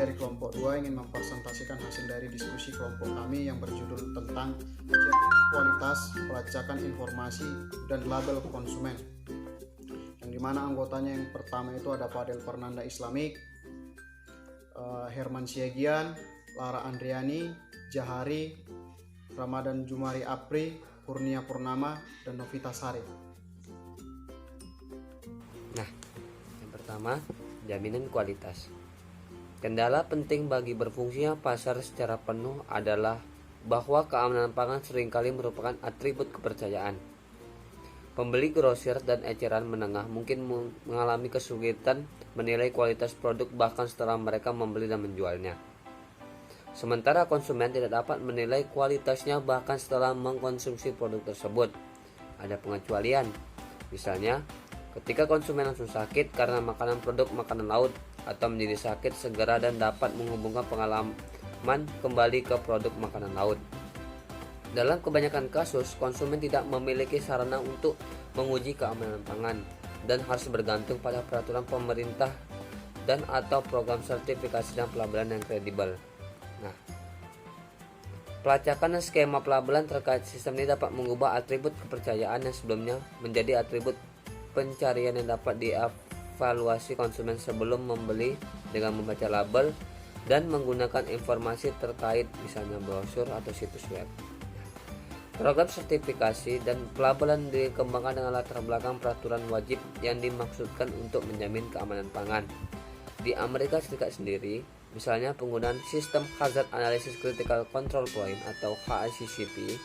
dari kelompok 2 ingin mempresentasikan hasil dari diskusi kelompok kami yang berjudul tentang kajian kualitas pelacakan informasi dan label konsumen, yang dimana anggotanya yang pertama itu ada Fadel Fernanda Islamik, Herman Siegian, Lara Andriani, Jahari, Ramadan Jumari Apri, Kurnia Purnama, dan Novita Sari. Nah, yang pertama, jaminan kualitas. Kendala penting bagi berfungsinya pasar secara penuh adalah bahwa keamanan pangan seringkali merupakan atribut kepercayaan. Pembeli grosir dan eceran menengah mungkin mengalami kesulitan menilai kualitas produk bahkan setelah mereka membeli dan menjualnya. Sementara konsumen tidak dapat menilai kualitasnya bahkan setelah mengkonsumsi produk tersebut. Ada pengecualian, misalnya ketika konsumen langsung sakit karena makanan produk makanan laut atau menjadi sakit segera dan dapat menghubungkan pengalaman kembali ke produk makanan laut. Dalam kebanyakan kasus, konsumen tidak memiliki sarana untuk menguji keamanan pangan dan harus bergantung pada peraturan pemerintah dan atau program sertifikasi dan pelabelan yang kredibel. Nah, pelacakan dan skema pelabelan terkait sistem ini dapat mengubah atribut kepercayaan yang sebelumnya menjadi atribut pencarian yang dapat dievaluasi konsumen sebelum membeli dengan membaca label dan menggunakan informasi terkait misalnya brosur atau situs web. Program sertifikasi dan pelabelan dikembangkan dengan latar belakang peraturan wajib yang dimaksudkan untuk menjamin keamanan pangan. Di Amerika Serikat sendiri, misalnya penggunaan sistem Hazard Analysis Critical Control Point atau HACCP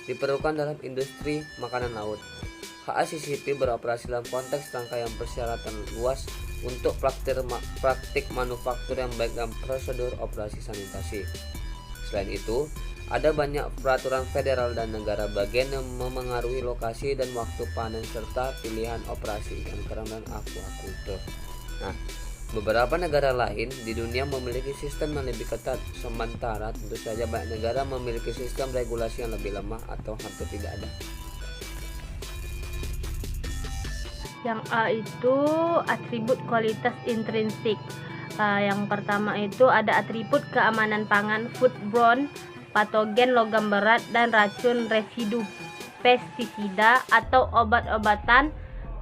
diperlukan dalam industri makanan laut. HACCP beroperasi dalam konteks rangkaian persyaratan luas untuk praktik manufaktur yang baik dan prosedur operasi sanitasi. Selain itu, ada banyak peraturan federal dan negara bagian yang memengaruhi lokasi dan waktu panen serta pilihan operasi ikan kerang dan aquaculture. Nah, beberapa negara lain di dunia memiliki sistem yang lebih ketat, sementara tentu saja banyak negara memiliki sistem regulasi yang lebih lemah atau hampir tidak ada. Yang A itu atribut kualitas intrinsik. Yang pertama itu ada atribut keamanan pangan, foodborne, patogen logam berat dan racun residu pestisida atau obat-obatan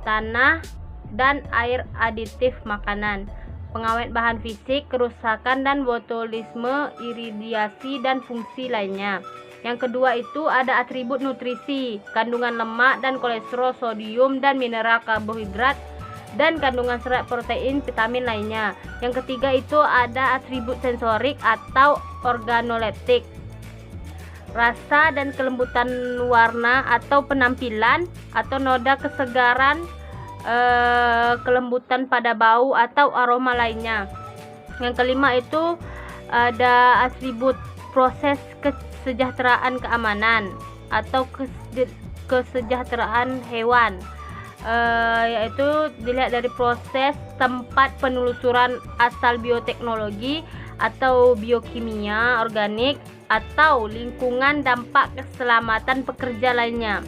tanah dan air aditif makanan, pengawet bahan fisik, kerusakan dan botulisme, iridiasi dan fungsi lainnya. Yang kedua itu ada atribut nutrisi, kandungan lemak dan kolesterol, sodium dan mineral karbohidrat, dan kandungan serat, protein, vitamin lainnya. Yang ketiga itu ada atribut sensorik atau organoleptik, rasa dan kelembutan warna atau penampilan atau noda, kesegaran, kelembutan pada bau atau aroma lainnya. Yang kelima itu ada atribut proses kesejahteraan keamanan atau kesejahteraan hewan, yaitu dilihat dari proses tempat penelusuran asal bioteknologi atau biokimia organik atau lingkungan dampak keselamatan pekerja lainnya.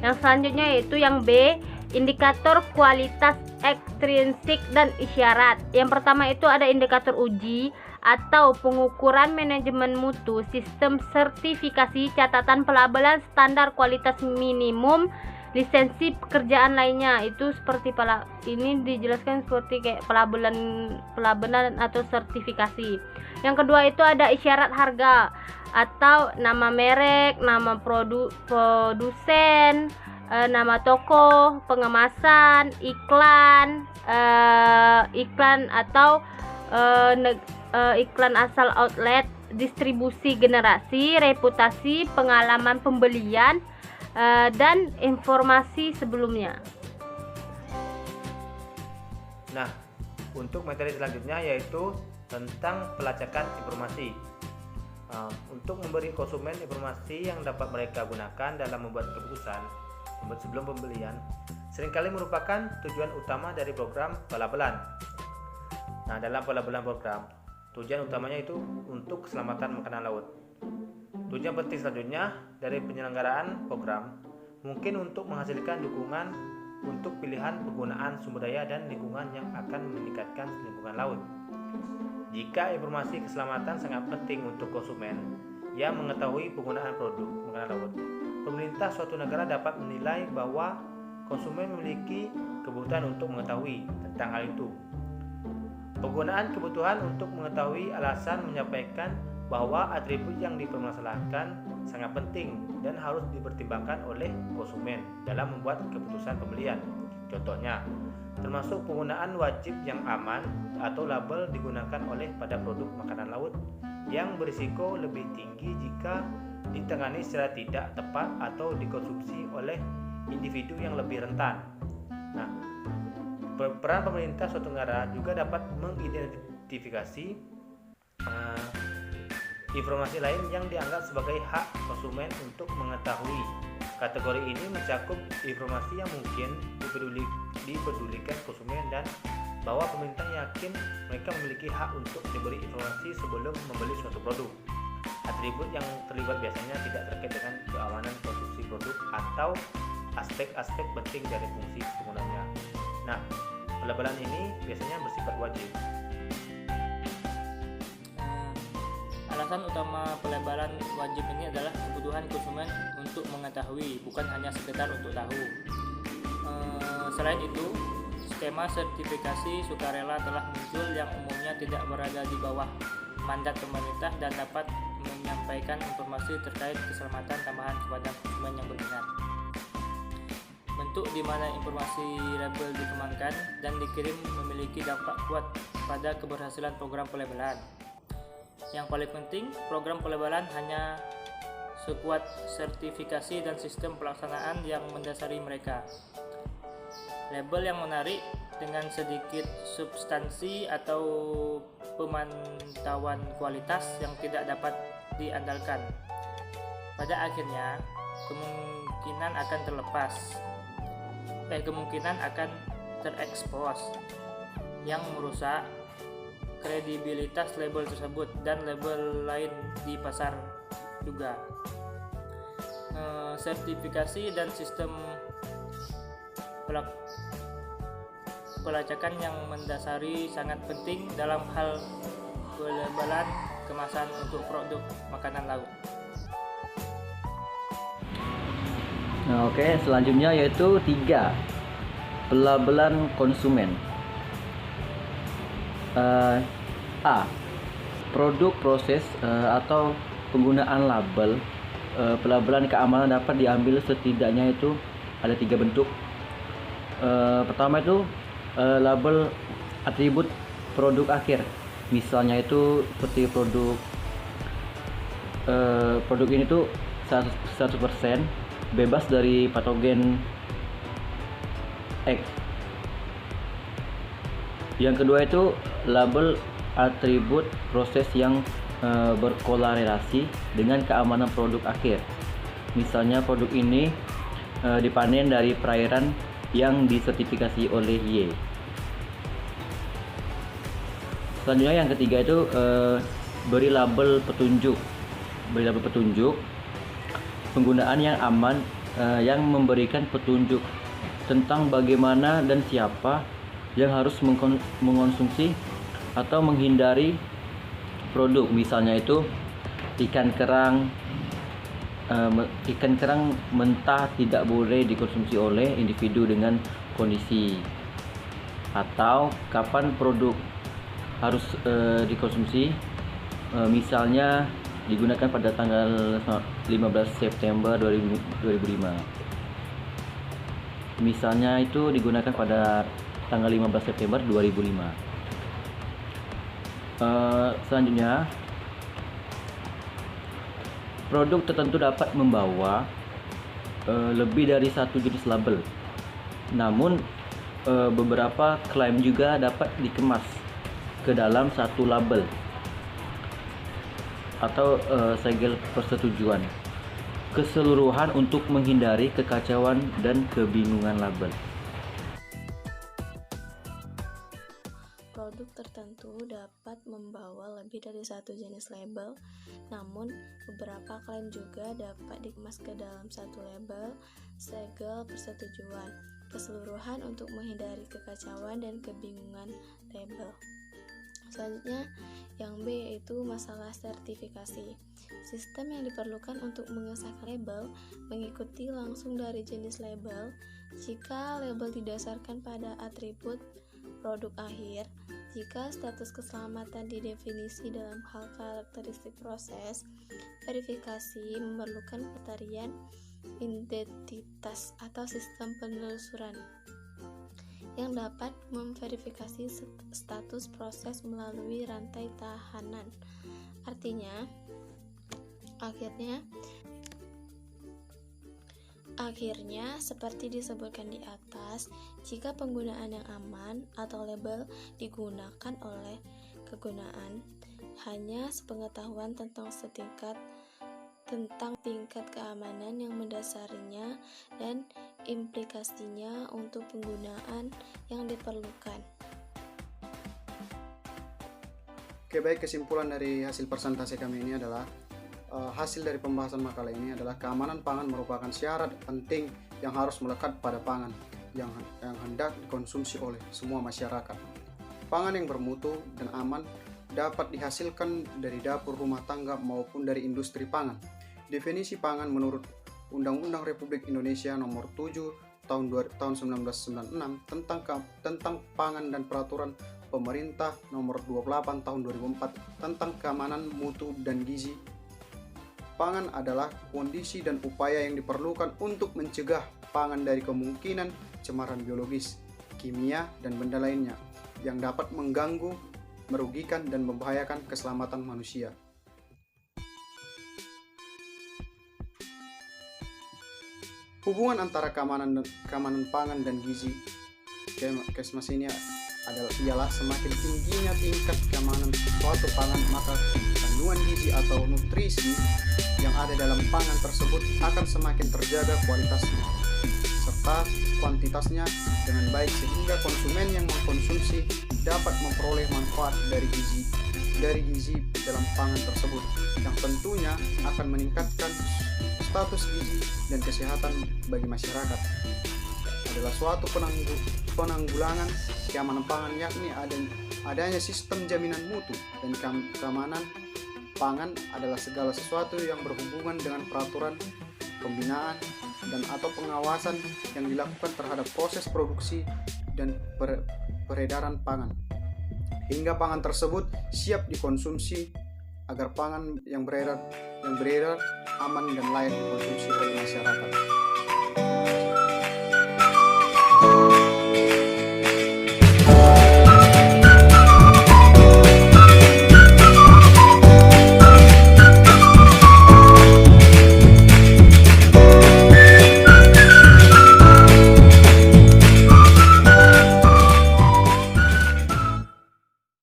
Yang selanjutnya yaitu yang B, indikator kualitas ekstrinsik dan isyarat. Yang pertama itu ada indikator uji atau pengukuran manajemen mutu, sistem sertifikasi, catatan pelabelan, standar kualitas minimum, lisensi pekerjaan lainnya. Itu seperti ini dijelaskan seperti kayak pelabelan atau sertifikasi. Yang kedua itu ada isyarat harga atau nama merek, nama produsen, nama toko, pengemasan, iklan atau iklan asal outlet, distribusi generasi, reputasi, pengalaman pembelian, dan informasi sebelumnya. Nah, untuk materi selanjutnya yaitu tentang pelacakan informasi. Untuk memberi konsumen informasi yang dapat mereka gunakan dalam membuat keputusan sebelum pembelian seringkali merupakan tujuan utama dari program pelabelan. Nah, dalam pelabelan program, tujuan utamanya itu untuk keselamatan makanan laut. Tujuan penting selanjutnya dari penyelenggaraan program mungkin untuk menghasilkan dukungan untuk pilihan penggunaan sumber daya dan lingkungan yang akan meningkatkan lingkungan laut. Jika informasi keselamatan sangat penting untuk konsumen yang mengetahui penggunaan produk makanan laut, pemerintah suatu negara dapat menilai bahwa konsumen memiliki kebutuhan untuk mengetahui tentang hal itu. Penggunaan kebutuhan untuk mengetahui alasan menyampaikan bahwa atribut yang dipermasalahkan sangat penting dan harus dipertimbangkan oleh konsumen dalam membuat keputusan pembelian. Contohnya, termasuk penggunaan wajib yang aman atau label digunakan oleh pada produk makanan laut yang berisiko lebih tinggi jika ditangani secara tidak tepat atau dikonsumsi oleh individu yang lebih rentan. Nah, peran pemerintah suatu negara juga dapat mengidentifikasi informasi lain yang dianggap sebagai hak konsumen untuk mengetahui. Kategori ini mencakup informasi yang mungkin dipedulikan konsumen dan bahwa pemerintah yakin mereka memiliki hak untuk diberi informasi sebelum membeli suatu produk. Atribut yang terlibat biasanya tidak terkait dengan keamanan konsumsi produk atau aspek-aspek penting dari fungsi penggunanya. Nah, pelabelan ini biasanya bersifat wajib. Alasan utama pelabelan wajib ini adalah kebutuhan konsumen untuk mengetahui, bukan hanya sekedar untuk tahu. Selain itu, skema sertifikasi sukarela telah muncul yang umumnya tidak berada di bawah mandat pemerintah dan dapat menyampaikan informasi terkait keselamatan tambahan kepada konsumen yang berminat. Bentuk di mana informasi label dikembangkan dan dikirim memiliki dampak kuat pada keberhasilan program pelabelan. Yang paling penting, program pelabelan hanya sekuat sertifikasi dan sistem pelaksanaan yang mendasari mereka. Label yang menarik dengan sedikit substansi atau pemantauan kualitas yang tidak dapat diandalkan, pada akhirnya kemungkinan akan terekspos yang merusak kredibilitas label tersebut dan label lain di pasar juga. Sertifikasi dan sistem pelacakan yang mendasari sangat penting dalam hal pelabelan kemasan untuk produk makanan laut. Nah, oke, selanjutnya yaitu 3. Pelabelan konsumen. A. Produk, proses atau penggunaan label. Pelabelan keamanan dapat diambil setidaknya itu ada 3 bentuk. Pertama itu label atribut produk akhir. Misalnya itu seperti produk ini tuh 100% bebas dari patogen X. Yang kedua itu label atribut proses yang berkorelasi dengan keamanan produk akhir. Misalnya produk ini dipanen dari perairan yang disertifikasi oleh Y. Selanjutnya yang ketiga itu beri label petunjuk. Penggunaan yang aman yang memberikan petunjuk tentang bagaimana dan siapa yang harus mengonsumsi atau menghindari produk. Misalnya itu ikan kerang mentah tidak boleh dikonsumsi oleh individu dengan kondisi, atau kapan produk harus dikonsumsi. Misalnya digunakan pada tanggal 15 September 2005. Misalnya itu digunakan pada tanggal 15 September 2005. Selanjutnya, produk tertentu dapat membawa lebih dari satu jenis label. Namun beberapa klaim juga dapat dikemas ke dalam satu label atau segel persetujuan keseluruhan untuk menghindari kekacauan dan kebingungan label. Produk tertentu dapat membawa lebih dari satu jenis label, namun beberapa klaim juga dapat dikemas ke dalam satu label, segel persetujuan keseluruhan untuk menghindari kekacauan dan kebingungan label. Selanjutnya, Yang B yaitu masalah sertifikasi. Sistem yang diperlukan untuk mengesahkan label mengikuti langsung dari jenis label. Jika label didasarkan pada atribut produk akhir, jika status keselamatan didefinisi dalam hal karakteristik proses, verifikasi memerlukan pencarian identitas atau sistem penelusuran yang dapat memverifikasi status proses melalui rantai tahanan. Artinya, akhirnya seperti disebutkan di atas, jika penggunaan yang aman atau label digunakan oleh kegunaan hanya sepengetahuan tentang tingkat keamanan yang mendasarinya dan implikasinya untuk penggunaan yang diperlukan. Oke, baik, kesimpulan dari hasil presentasi kami ini adalah hasil dari pembahasan makalah ini adalah keamanan pangan merupakan syarat penting yang harus melekat pada pangan yang hendak dikonsumsi oleh semua masyarakat. Pangan yang bermutu dan aman dapat dihasilkan dari dapur rumah tangga maupun dari industri pangan. Definisi pangan menurut Undang-Undang Republik Indonesia Nomor 7 Tahun 1996 tentang pangan dan Peraturan Pemerintah Nomor 28 Tahun 2004 tentang keamanan mutu dan gizi. Pangan adalah kondisi dan upaya yang diperlukan untuk mencegah pangan dari kemungkinan cemaran biologis, kimia, dan benda lainnya yang dapat mengganggu, merugikan, dan membahayakan keselamatan manusia. Hubungan antara keamanan pangan dan gizi Kesmas ini ialah semakin tingginya tingkat keamanan suatu pangan, maka kandungan gizi atau nutrisi yang ada dalam pangan tersebut akan semakin terjaga kualitasnya serta kuantitasnya dengan baik, sehingga konsumen yang mengkonsumsi dapat memperoleh manfaat dari gizi dalam pangan tersebut, yang tentunya akan meningkatkan status gizi dan kesehatan bagi masyarakat. Adalah suatu penanggulangan keamanan pangan, yakni adanya sistem jaminan mutu dan keamanan pangan adalah segala sesuatu yang berhubungan dengan peraturan, pembinaan, dan atau pengawasan yang dilakukan terhadap proses produksi dan peredaran pangan hingga pangan tersebut siap dikonsumsi, agar pangan yang beredar aman dan layak dikonsumsi oleh masyarakat.